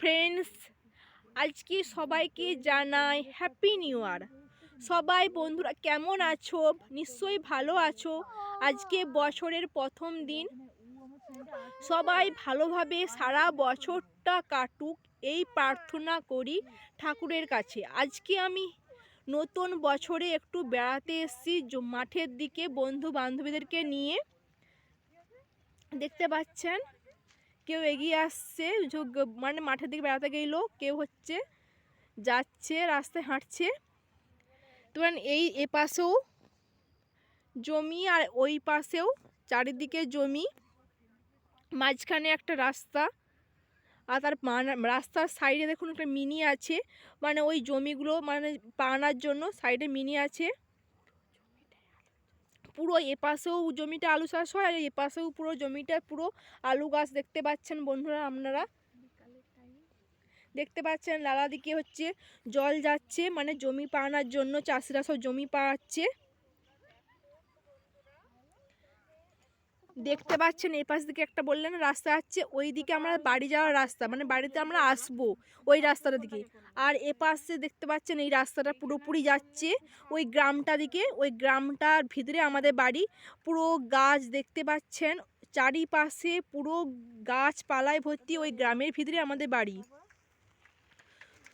Friends, আজকে সবাইকে জানাই হ্যাপি নিউ ইয়ার। সবাই বন্ধুরা কেমন আছো? নিশ্চয়ই ভালো আছো। আজকে বছরের প্রথম দিন, সবাই ভালোভাবে সারা বছরটা কাটুক এই প্রার্থনা করি ঠাকুরের কাছে। আজকে আমি নতুন বছরে একটু বেড়াতে এসেছি মাঠের দিকে বন্ধু বান্ধবীদেরকে নিয়ে। দেখতে পাচ্ছেন কেউ এগিয়ে আসছে, মানে মাঠের দিকে বেড়াতে গেল, কেউ যাচ্ছে রাস্তায় হাঁটছে। তো এই এপাশেও জমি আর ওই পাশেও চারিদিকে জমি, মাঝখানে একটা রাস্তা, আর তার রাস্তার সাইডে দেখুন একটা মিনি আছে, মানে ওই জমিগুলো মানে পানার জন্য সাইডে মিনি আছে। পুরো এপাশেও জমিটা আলু চাষ হয়, আর এপাশেও পুরো জমিটা পুরো আলু গাছ। দেখতে পাচ্ছেন বন্ধুরা, আপনারা দেখতে পাচ্ছেন লালা দিকে জল যাচ্ছে, মানে জমি পাওয়ানোর জন্য চাষিরা সব জমি পাওয়াচ্ছে। দেখতে পাচ্ছেন এই পাশ দিকে একটা বললেন রাস্তা আছে, ওই দিকে আমরা বাড়ি যাওয়ার রাস্তা, মানে বাড়িতে আমরা আসবো ওই রাস্তাটা দিকে। আর এ পাশে দেখতে পাচ্ছেন এই রাস্তাটা পুরোপুরি যাচ্ছে ওই গ্রামটা দিকে, ওই গ্রামটার ভিতরে আমাদের বাড়ি। পুরো গাছ দেখতে পাচ্ছেন, চারিপাশে পুরো গাছপালায় ভর্তি, ওই গ্রামের ভিতরে আমাদের বাড়ি।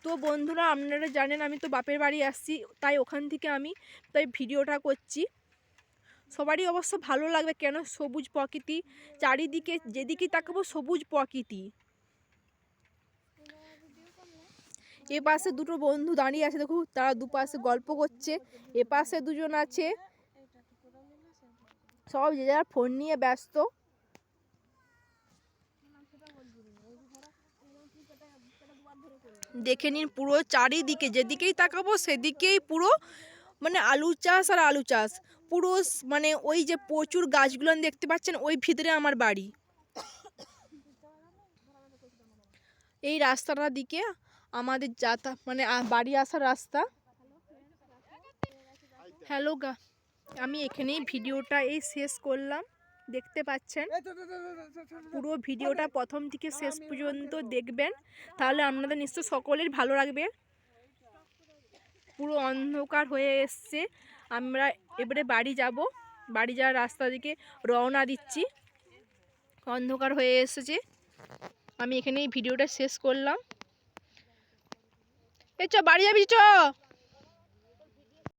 তো বন্ধুরা আপনারা জানেন আমি তো বাপের বাড়ি আসছি, তাই ওখান থেকে আমি ভিডিওটা করছি। সবারই অবশ্য ভালো লাগবে, কেন সবুজ প্রকৃতি চারিদিকে, যেদিকে তাকাবো সবুজ প্রকৃতি। এ পাশে দুটো বন্ধু দাঁড়িয়ে আছে, দেখুন তারা দুপাশে গল্প করছে। এ পাশে দুজন আছে, সব যে যার ফোন নিয়ে ব্যস্ত। দেখে নিন পুরো চারিদিকে যেদিকেই তাকাবো সেদিকেই পুরো মানে আলু চাষ আর আলু চাষ। পুরো মানে ওই যে প্রচুর গাছগুলো দেখতে পাচ্ছেন, ওই ভিতরে আমার বাড়ি। এই রাস্তাটার দিকে আমাদের মানে বাড়ি আসার রাস্তা। হ্যালো আমি এখানেই ভিডিওটা শেষ করলাম। দেখতে পাচ্ছেন পুরো ভিডিওটা প্রথম থেকে শেষ পর্যন্ত দেখবেন, তাহলে আপনাদের নিশ্চয় সকলের ভালো লাগবে। পুরো অন্ধকার হয়ে এসছে, আমরা এবারে বাড়ি যাব, বাড়ি যাওয়ার রাস্তা দিকে রওনা দিচ্ছি। অন্ধকার হয়ে এসেছে, আমি এখানেই ভিডিওটা শেষ করলাম। এই চ বাড়ি যাবি চ।